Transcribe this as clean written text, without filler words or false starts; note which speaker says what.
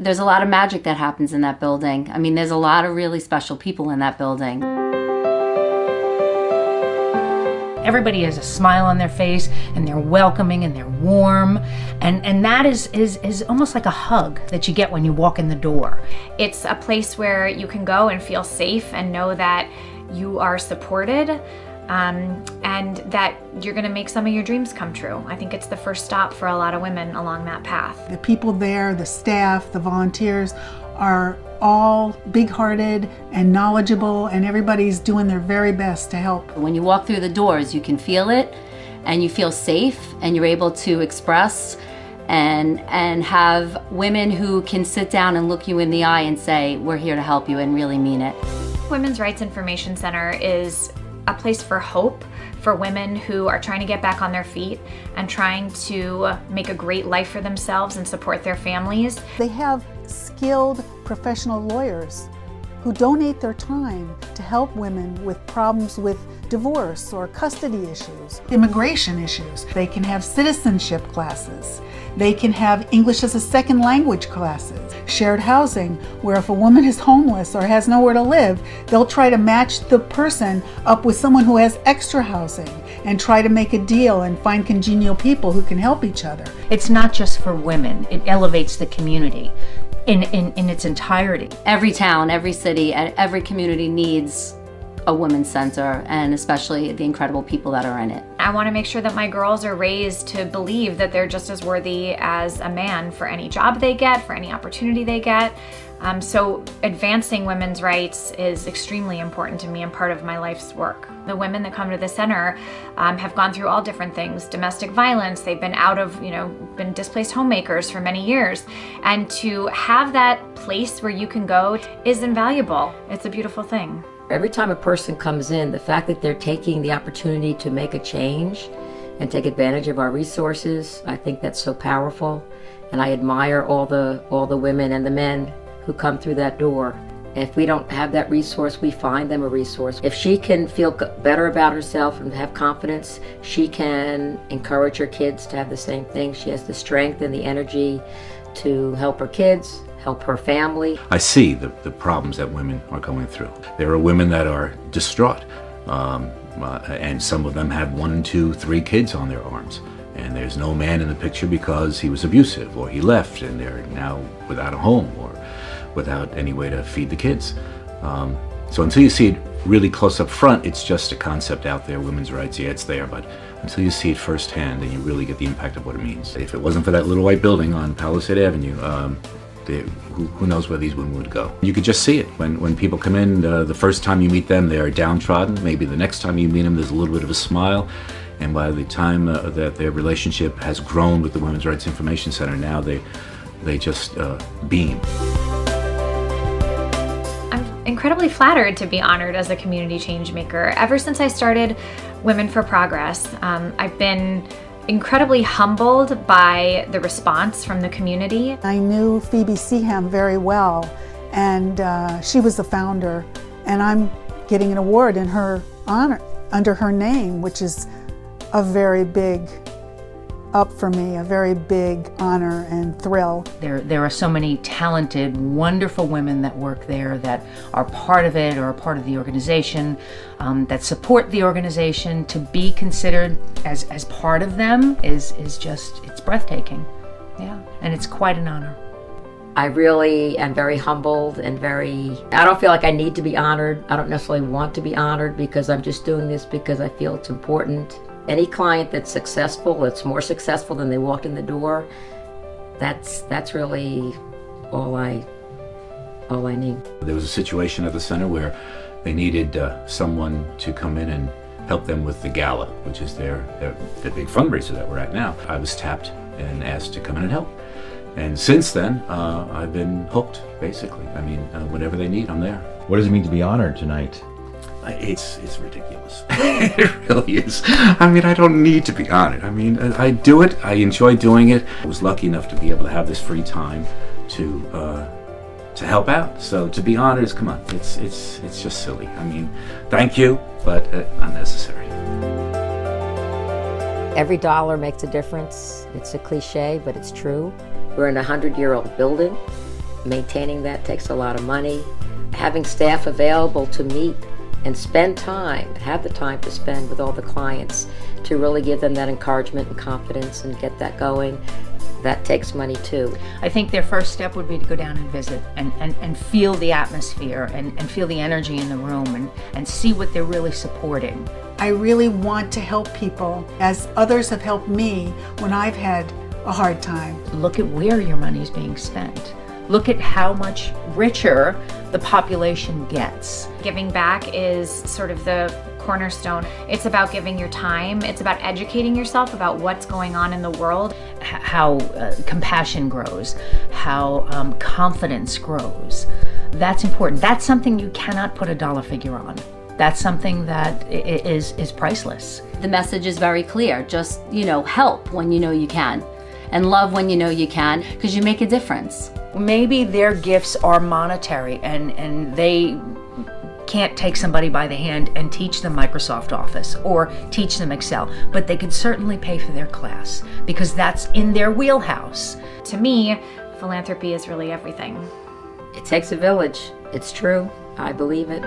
Speaker 1: There's a lot of magic that happens in that building. I mean, there's a lot of really special people in that building.
Speaker 2: Everybody has a smile on their face, and they're welcoming and they're warm, and that is almost like a hug that you get when you walk in the door.
Speaker 3: It's a place where you can go and feel safe and know that you are supported, and that you're going to make some of your dreams come true. I think it's the first stop for a lot of women along that path.
Speaker 4: The people there, the staff, the volunteers are all big-hearted and knowledgeable, and everybody's doing their very best to help.
Speaker 1: When you walk through the doors, you can feel it, and you feel safe, and you're able to express and have women who can sit down and look you in the eye and say, we're here to help you, and really mean it.
Speaker 3: Women's Rights Information Center is a place for hope for women who are trying to get back on their feet and trying to make a great life for themselves and support their families.
Speaker 4: They have skilled professional lawyers who donate their time to help women with problems with divorce or custody issues, immigration issues. They can have citizenship classes. They can have English as a second language classes, shared housing, where if a woman is homeless or has nowhere to live, they'll try to match the person up with someone who has extra housing and try to make a deal and find congenial people who can help each other.
Speaker 2: It's not just for women, it elevates the community in its entirety.
Speaker 1: Every town, every city, and every community needs a women's center, and especially the incredible people that are in it.
Speaker 3: I want to make sure that my girls are raised to believe that they're just as worthy as a man for any job they get, for any opportunity they get. So advancing women's rights is extremely important to me and part of my life's work. The women that come to the center have gone through all different things: domestic violence, they've been been displaced homemakers for many years. And to have that place where you can go is invaluable. It's a beautiful thing.
Speaker 5: Every time a person comes in, the fact that they're taking the opportunity to make a change and take advantage of our resources, I think that's so powerful. And I admire all the women and the men who come through that door. If we don't have that resource, we find them a resource. If she can feel better about herself and have confidence, she can encourage her kids to have the same thing. She has the strength and the energy to help her kids, help her family.
Speaker 6: I see the problems that women are going through. There are women that are distraught, and some of them have 1, 2, 3 kids on their arms. And there's no man in the picture because he was abusive or he left, and they're now without a home or without any way to feed the kids. So until you see it really close up front, it's just a concept out there, women's rights, yeah, it's there, but until you see it firsthand, then you really get the impact of what it means. If it wasn't for that little white building on Palisade Avenue, who knows where these women would go. You could just see it. When people come in, the first time you meet them, they're downtrodden. Maybe the next time you meet them, there's a little bit of a smile. And by the time that their relationship has grown with the Women's Rights Information Center, now they just beam.
Speaker 3: I'm incredibly flattered to be honored as a community change maker. Ever since I started Women for Progress, I've been incredibly humbled by the response from the community.
Speaker 4: I knew Phoebe Seaham very well, and she was the founder, and I'm getting an award in her honor, under her name, which is a very big up for me, a very big honor and thrill.
Speaker 2: There are so many talented, wonderful women that work there that are part of it or are part of the organization, that support the organization. To be considered as part of them is just, it's breathtaking. Yeah, and it's quite an honor.
Speaker 5: I really am very humbled and I don't feel like I need to be honored. I don't necessarily want to be honored because I'm just doing this because I feel it's important. Any client that's successful, that's more successful than they walked in the door, that's really all I need.
Speaker 6: There was a situation at the center where they needed someone to come in and help them with the gala, which is their big fundraiser that we're at now. I was tapped and asked to come in and help. And since then, I've been hooked, basically. I mean, whatever they need, I'm there.
Speaker 7: What does it mean to be honored tonight?
Speaker 6: It's ridiculous. It really is. I mean, I don't need to be honored. I mean, I do it. I enjoy doing it. I was lucky enough to be able to have this free time to help out. So to be honored is, come on, it's just silly. I mean, thank you, but unnecessary.
Speaker 5: Every dollar makes a difference. It's a cliche, but it's true. We're in a 100-year-old building, Maintaining that takes a lot of money. Having staff available to meet and spend time, have the time to spend with all the clients to really give them that encouragement and confidence and get that going, that takes money too.
Speaker 2: I think their first step would be to go down and visit and feel the atmosphere and feel the energy in the room and see what they're really supporting.
Speaker 4: I really want to help people as others have helped me when I've had a hard time.
Speaker 2: Look at where your money is being spent. Look at how much richer the population gets.
Speaker 3: Giving back is sort of the cornerstone. It's about giving your time. It's about educating yourself about what's going on in the world.
Speaker 2: How compassion grows, how confidence grows. That's important. That's something you cannot put a dollar figure on. That's something that is priceless.
Speaker 1: The message is very clear. Just, help when you know you can, and love when you know you can, because you make a difference.
Speaker 2: Maybe their gifts are monetary and they can't take somebody by the hand and teach them Microsoft Office or teach them Excel, but they could certainly pay for their class because that's in their wheelhouse.
Speaker 3: To me, philanthropy is really everything.
Speaker 5: It takes a village. It's true. I believe it.